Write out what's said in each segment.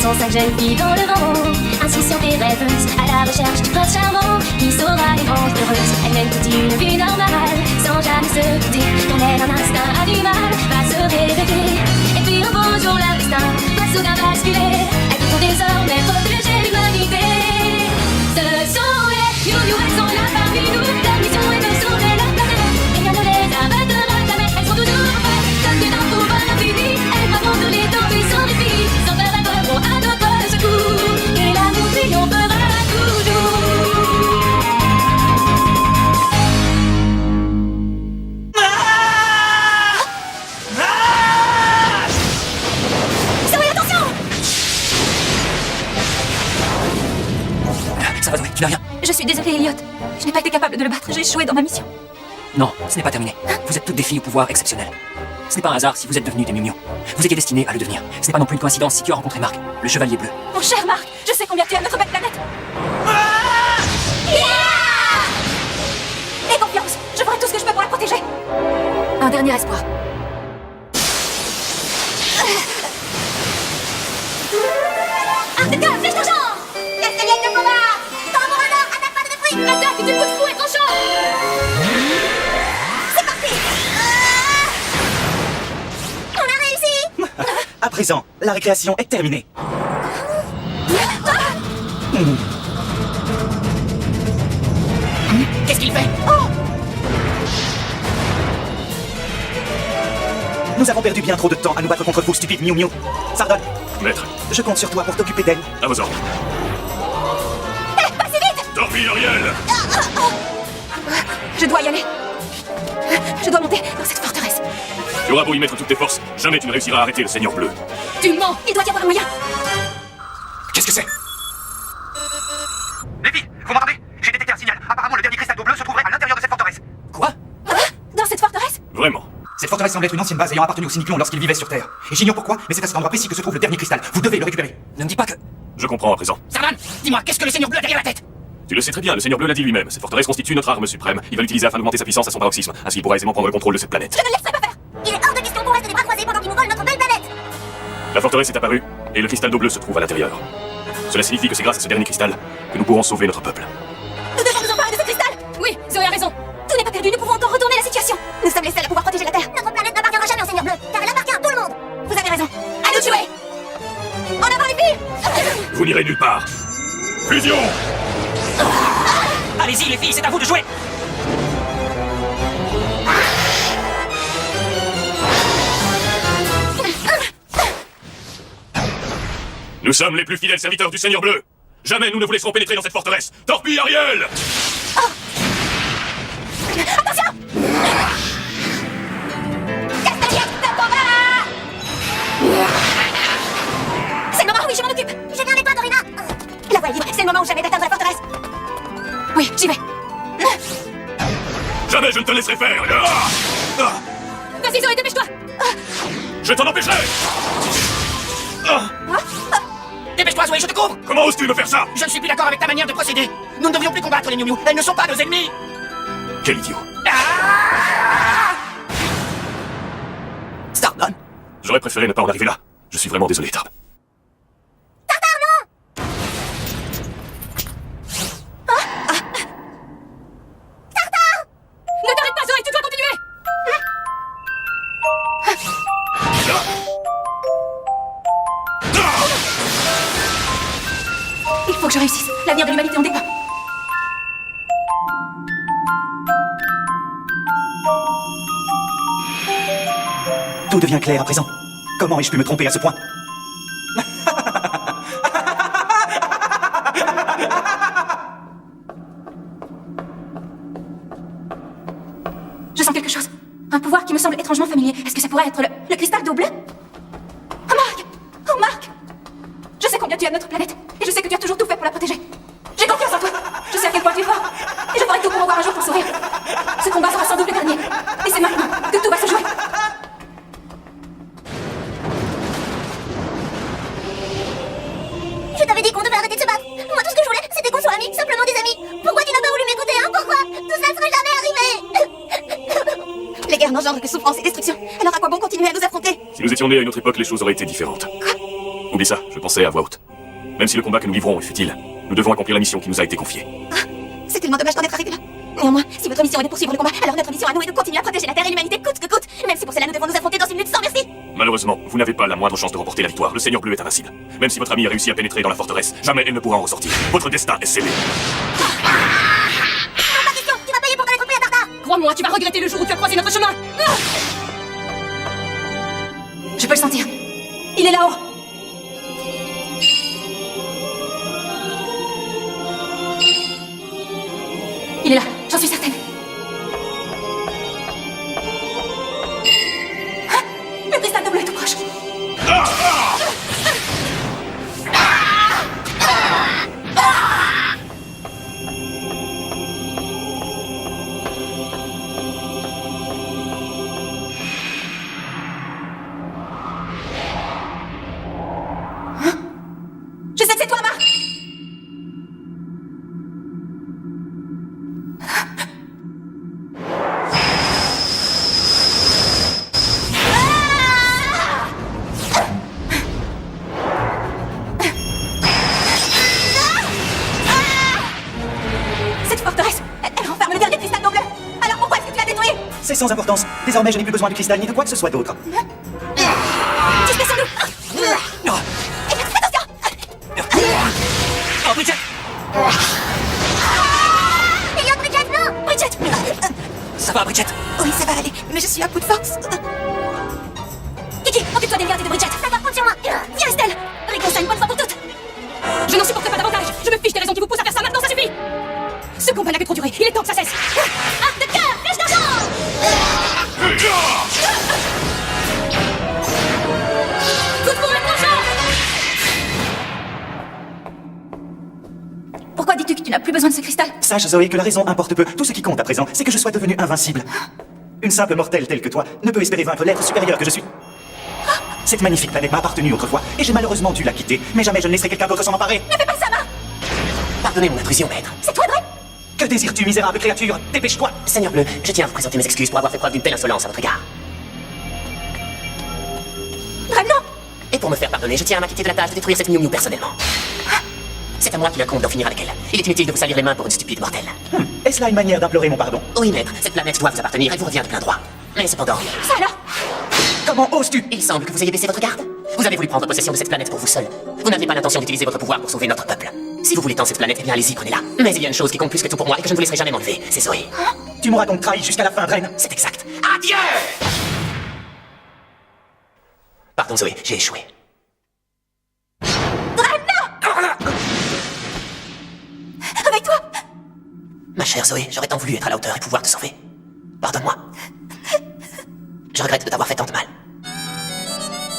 sont 5 jeunes filles dans le vent, insouciantes et rêveuses, à la recherche du prince charmant qui saura les rendre heureuses. Elles mènent toute une vie normale, sans jamais se douter qu'en elles un instinct animal va se réveiller. Et puis un beau jour leur destin va soudain basculer. Elles vont désormais protéger l'humanité. Ce sont les Miou Miou, elles sont là parmi nous. Leur mission est de sauver la planète, et rien ne les abattra jamais. Elles sont toujours prêtes, comme des dents pour l'infini. Elles braveront tous les dangers sans répit, sans peur elles voleront à notre secours, et l'amour triomphera toujours. Zoé, attention! Ça va, Zoé, tu n'as rien? Je suis désolée, Elliot. Je n'ai pas été capable de le battre. J'ai échoué dans ma mission. Non, ce n'est pas terminé. Vous êtes toutes des filles au pouvoir exceptionnel. Ce n'est pas un hasard si vous êtes devenues des Miu Miu. Vous étiez destinées à le devenir. Ce n'est pas non plus une coïncidence si tu as rencontré Marc, le chevalier bleu. Mon cher Marc, je sais combien tu aimes notre belle planète. Aie confiance, je ferai tout ce que je peux pour la protéger. Un dernier espoir. Arteka, flèche d'argent! Castagnette de combat! Tambourana, attaque pas de fruits! Attaque du coup de fouet tranchant! C'est parti! On a réussi! À présent, la récréation est terminée. Qu'est-ce qu'il fait? Nous avons perdu bien trop de temps à nous battre contre vous, stupides Miu Miu. Sardonne, Maître, je compte sur toi pour t'occuper d'elle. à vos ordres. Pas si vite! Torpille Ariel! Je dois y aller. Je dois monter dans cette forteresse. Tu auras beau y mettre toutes tes forces, jamais tu ne réussiras à arrêter le Seigneur Bleu. Tu mens. Il doit y avoir un moyen. Qu'est-ce que c'est? Les filles, vous m'entendez? J'ai détecté un signal. Apparemment, le dernier cristal d'eau bleue se trouverait à l'intérieur de cette forteresse. Quoi? Dans cette forteresse? Vraiment. Cette forteresse semble être une ancienne base ayant appartenu aux Cyniclons lorsqu'ils vivaient sur Terre. Et j'ignore pourquoi, mais c'est à cet endroit précis que se trouve le dernier cristal. Vous devez le récupérer. Ne me dis pas que... Je comprends à présent. Sarman, dis-moi, qu'est-ce que le Seigneur Bleu a derrière la tête? Tu le sais très bien, le Seigneur Bleu l'a dit lui-même. Cette forteresse constitue notre arme suprême. Il va l'utiliser afin d'augmenter sa puissance à son paroxysme. Ainsi, il pourra aisément prendre le contrôle de cette planète. Je ne laisserai pas faire! Il est hors de question qu'on reste les bras croisés pendant qu'il nous vole notre belle planète! La forteresse est apparue, et le cristal d'eau bleue se trouve à l'intérieur. Cela signifie que c'est grâce à ce dernier cristal que nous pourrons sauver notre peuple. Nous devons nous emparer de ce cristal! Oui, Zoé a raison. Tout n'est pas perdu. Nous pouvons encore retourner la situation. Nous sommes les seuls à pouvoir protéger la Terre! Notre planète n'appartiendra jamais au Seigneur Bleu, car elle appartient à tout le monde! Vous avez raison. À nous tuer. En avant les filles! Vous n'irez nulle part. Fusion! Allez-y, les filles, c'est à vous de jouer! Nous sommes les plus fidèles serviteurs du Seigneur Bleu. Jamais nous ne vous laisserons pénétrer dans cette forteresse. Torpille Ariel! Attention! Castagnette de combat! C'est le moment. Oui, je m'en occupe. Je viens avec toi, Dorina! La voie est libre. C'est le moment ou jamais d'atteindre la forteresse. Oui, j'y vais. Jamais je ne te laisserai faire! Vas-y, Zoé, dépêche-toi. Je t'en empêcherai! Dépêche-toi, Zoé, je te couvre! Comment oses-tu me faire ça? Je ne suis plus d'accord avec ta manière de procéder. Nous ne devrions plus combattre les Miu Miu. Elles ne sont pas nos ennemis. Quel idiot! Stardon, J'aurais préféré ne pas en arriver là. Je suis vraiment désolé, Tarb. Ne t'arrête pas, Zoé, tu dois continuer. Il faut que je réussisse. L'avenir de l'humanité en dépend. Tout devient clair à présent. Comment ai-je pu me tromper à ce point? Je sens quelque chose. Un pouvoir qui me semble étrangement familier. Est-ce que ça pourrait être le cristal d'eau bleue? Oh, Marc! Oh, Marc! Je sais combien tu aimes notre planète. Et je sais que tu as toujours tout fait pour la protéger. J'ai confiance en toi. Je sais à quel point tu es fort. Et je ferai tout pour voir un jour ton sourire. Ce combat sera sans doute le dernier. Et c'est maintenant que tout va se jouer. Je t'avais dit qu'on devait arrêter de se battre! Moi, tout ce que je voulais, c'était qu'on soit amis, simplement des amis! Pourquoi tu n'as pas voulu m'écouter, hein? Pourquoi? Tout ça ne serait jamais arrivé! Les guerres n'engendrent que souffrance et destruction. Alors à quoi bon continuer à nous affronter? Si nous étions nés à une autre époque, les choses auraient été différentes. Ou bien dis ça, je pensais à voix haute. Même si le combat que nous livrons est futile, nous devons accomplir la mission qui nous a été confiée. C'est tellement dommage d'en être arrivé là. Néanmoins, si votre mission est de poursuivre le combat, alors notre mission à nous est de continuer à protéger la Terre et l'humanité coûte que coûte. Même si pour cela nous devons nous affronter dans une lutte sans merci. Malheureusement, vous n'avez pas la moindre chance de remporter la victoire. Le Seigneur Bleu est invincible. Même si votre ami a réussi à pénétrer dans la forteresse, jamais elle ne pourra en ressortir. Votre destin est scellé. Pas question, tu vas payer pour ton être pris à Tartare. Crois-moi, tu vas regretter le jour où tu as croisé notre chemin. Je peux le sentir. Il est là-haut. Il est là, j'en suis certaine. Ah, le cristal de bleu est tout proche. Je sais que c'est toi, Marc. Cette forteresse, elle renferme le dernier cristal d'eau bleu. Alors pourquoi est-ce que tu l'as détruit? C'est sans importance. Désormais, je n'ai plus besoin de cristal ni de quoi que ce soit d'autre. Dispersons-nous. Et faites attention. Oh, Bridget! Elliot, Bridget, non. Bridget. Ça va, Bridget? Oui, ça va aller, mais je suis à bout de force. Kiki, occupe-toi d'Elliot et de Bridget. Ça va, compte sur moi. Viens, Estelle. Réponds ça une bonne fois pour toutes. Je n'en supporte pas davantage. Je me fiche des raisons qui vous poussent à faire ça. Maintenant, ça suffit. Ce combat n'a que trop duré. Il est temps que ça cesse. Arc de cœur, flèche d'argent. Coup de poing tranchant. Pourquoi dis-tu que tu n'as plus besoin de ce cristal? Sache, Zoé, que la raison importe peu. Tout ce qui compte à présent, c'est que je sois devenu invincible. Une simple mortelle telle que toi ne peut espérer vaincre l'être supérieur que je suis. Cette magnifique planète m'a appartenu autrefois, et j'ai malheureusement dû la quitter, mais jamais je ne laisserai quelqu'un d'autre s'en emparer. Ne fais pas ça, Marc. Pardonnez mon intrusion, maître. C'est toi, Dre? Que désires-tu, misérable créature? Dépêche-toi! Seigneur Bleu, je tiens à vous présenter mes excuses pour avoir fait preuve d'une telle insolence à votre égard. Dre, non. Et pour me faire pardonner, je tiens à m'acquitter de la tâche de détruire cette Miu Miu personnellement. C'est à moi qui le compte d'en finir avec elle. Il est inutile de vous salir les mains pour une stupide mortelle. Est-ce là une manière d'implorer mon pardon? Oui, maître, cette planète doit vous appartenir, elle vous revient de plein droit. Mais cependant, Ça alors? Comment oses-tu? il semble que vous ayez baissé votre garde. Vous avez voulu prendre possession de cette planète pour vous seul. Vous n'aviez pas l'intention d'utiliser votre pouvoir pour sauver notre peuple. Si vous voulez tant cette planète, eh bien allez-y, prenez-la. Mais il y a une chose qui compte plus que tout pour moi et que je ne vous laisserai jamais m'enlever, c'est Zoé. Tu m'auras donc trahi jusqu'à la fin, Draine. C'est exact. Adieu! Pardon, Zoé, j'ai échoué. Réveille-toi. Ma chère Zoé, j'aurais tant voulu être à la hauteur et pouvoir te sauver. Pardonne-moi. Je regrette de t'avoir fait tant de mal.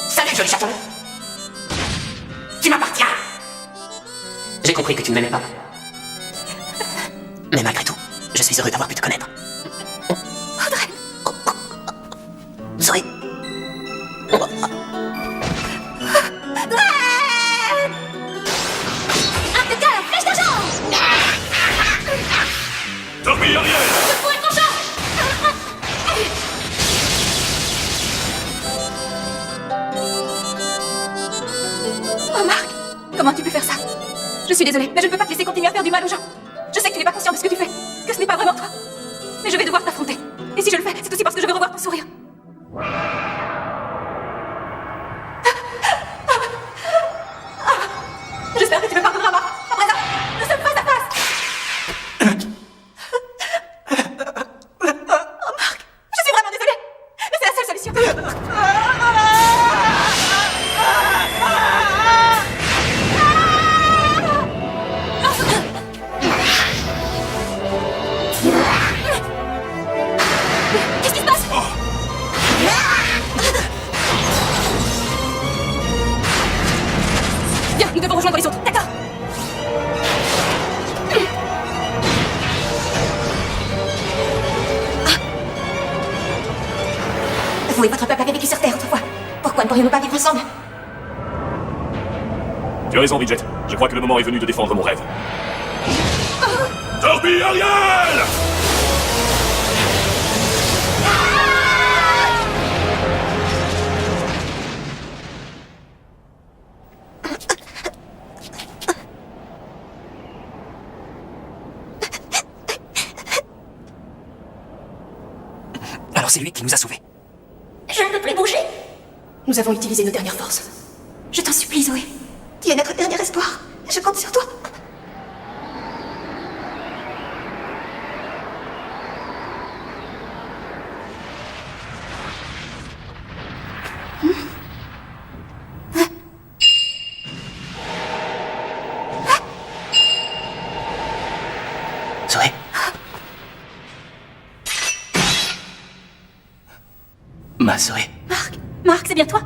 Salut, joli chaton! Tu m'appartiens! J'ai compris que tu ne m'aimais pas. Mais malgré tout, je suis heureux d'avoir pu te connaître. Zoé. Arc de cœur, flèche d'argent. Torpille arrière! Oh, Marc, comment tu peux faire ça? Je suis désolée, mais je ne peux pas te laisser continuer à faire du mal aux gens. Je sais que tu n'es pas conscient de ce que tu fais, que ce n'est pas vraiment toi. Mais je vais devoir t'affronter. Et si je le fais, c'est aussi parce que je veux revoir ton sourire. J'espère que tu me pardonneras, Marc. À présent, nous sommes face à face. Oh, Marc, je suis vraiment désolée. Mais c'est la seule solution. Qu'est-ce qui se passe? Viens, nous devons rejoindre les autres. D'accord. Vous et votre peuple avez vécu sur Terre autrefois. Pourquoi ne pourrions-nous pas vivre ensemble? Tu as raison, Bridget. Je crois que le moment est venu de défendre mon rêve. Torpille Ariel! Alors c'est lui qui nous a sauvés. Je ne peux plus bouger. Nous avons utilisé nos dernières forces. Je t'en supplie, Zoé. Tu es notre dernier espoir. Je compte sur toi. Zoé. Ma Zoé. Marc, c'est bien toi?